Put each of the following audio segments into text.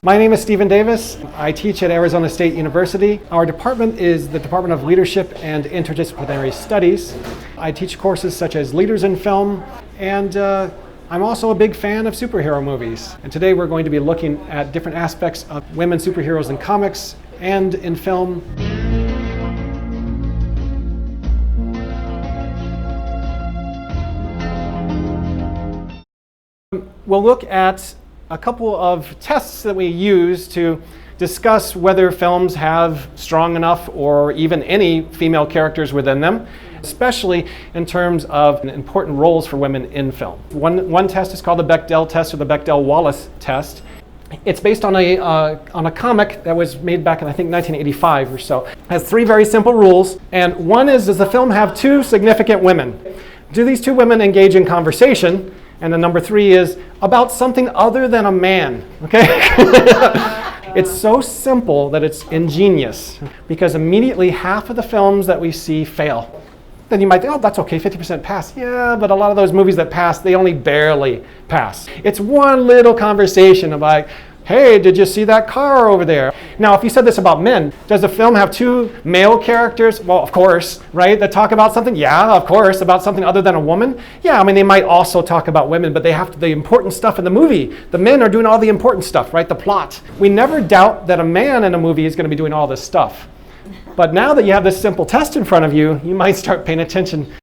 My name is Stephen Davis. I teach at Arizona State University. Our department is the Department of Leadership and Interdisciplinary Studies. I teach courses such as Leaders in Film, and I'm also a big fan of superhero movies. And today we're going to be looking at different aspects of women superheroes in comics and in film. We'll look at a couple of tests that we use to discuss whether films have strong enough or even any female characters within them, especially in terms of important roles for women in film. One test is called the Bechdel test or the Bechdel-Wallace test. It's based on a comic that was made back in, I think, 1985 or so. It has three very simple rules, and one is, does the film have two significant women? Do these two women engage in conversation? And then number three is about something other than a man, okay? It's so simple that it's ingenious, because immediately half of the films that we see fail. Then you might think, oh, that's okay, 50% pass. Yeah, but a lot of those movies that pass, they only barely pass. It's one little conversation about, hey, did you see that car over there? Now, if you said this about men, does the film have two male characters? Well, of course, right? That talk about something? Yeah, of course. About something other than a woman? Yeah, I mean, they might also talk about women, but they have the important stuff in the movie. The men are doing all the important stuff, right? The plot. We never doubt that a man in a movie is going to be doing all this stuff. But now that you have this simple test in front of you, you might start paying attention.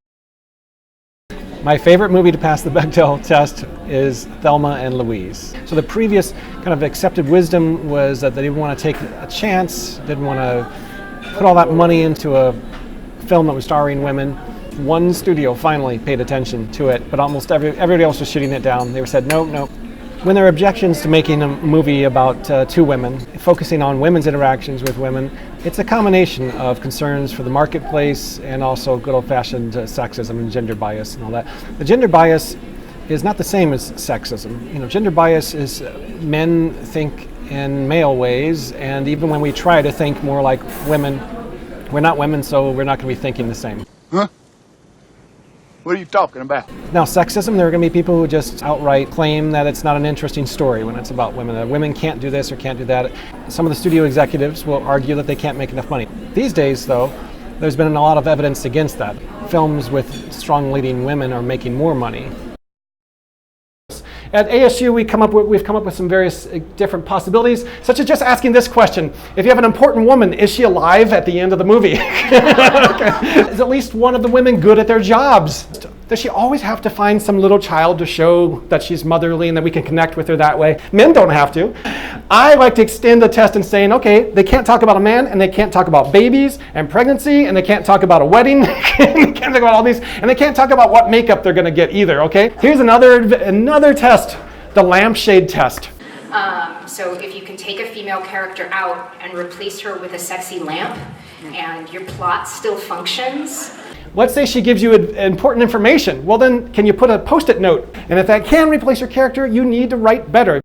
My favorite movie to pass the Bechdel test is Thelma Louise. So the previous kind of accepted wisdom was that they didn't want to take a chance, didn't want to put all that money into a film that was starring women. One studio finally paid attention to it, but almost everybody else was shooting it down. They said, no. When there are objections to making a movie about two women, focusing on women's interactions with women, it's a combination of concerns for the marketplace and also good old-fashioned sexism and gender bias and all that. The gender bias is not the same as sexism. You know, gender bias is men think in male ways, and even when we try to think more like women, we're not women, so we're not going to be thinking the same. Huh? What are you talking about? Now, sexism, there are going to be people who just outright claim that it's not an interesting story when it's about women, that women can't do this or can't do that. Some of the studio executives will argue that they can't make enough money. These days, though, there's been a lot of evidence against that. Films with strong leading women are making more money. At ASU, we've come up with some various different possibilities, such as just asking this question. If you have an important woman, is she alive at the end of the movie? Okay. Is at least one of the women good at their jobs? Does she always have to find some little child to show that she's motherly and that we can connect with her that way? Men don't have to. I like to extend the test and saying, okay, they can't talk about a man, and they can't talk about babies and pregnancy, and they can't talk about a wedding, they can't talk about all these, and they can't talk about what makeup they're going to get either, okay? Here's another test, the lampshade test. So if you can take a female character out and replace her with a sexy lamp, and your plot still functions. Let's say she gives you important information. Well, then can you put a post-it note? And if that can replace her character, you need to write better.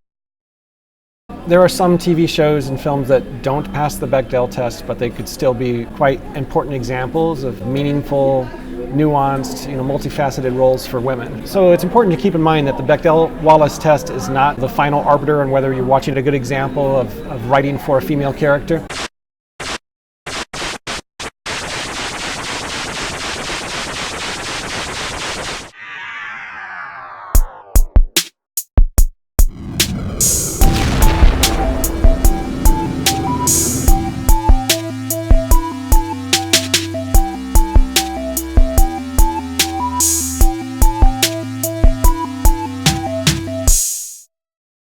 There are some TV shows and films that don't pass the Bechdel test, but they could still be quite important examples of meaningful, nuanced, multifaceted roles for women. So it's important to keep in mind that the Bechdel-Wallace test is not the final arbiter on whether you're watching a good example of writing for a female character.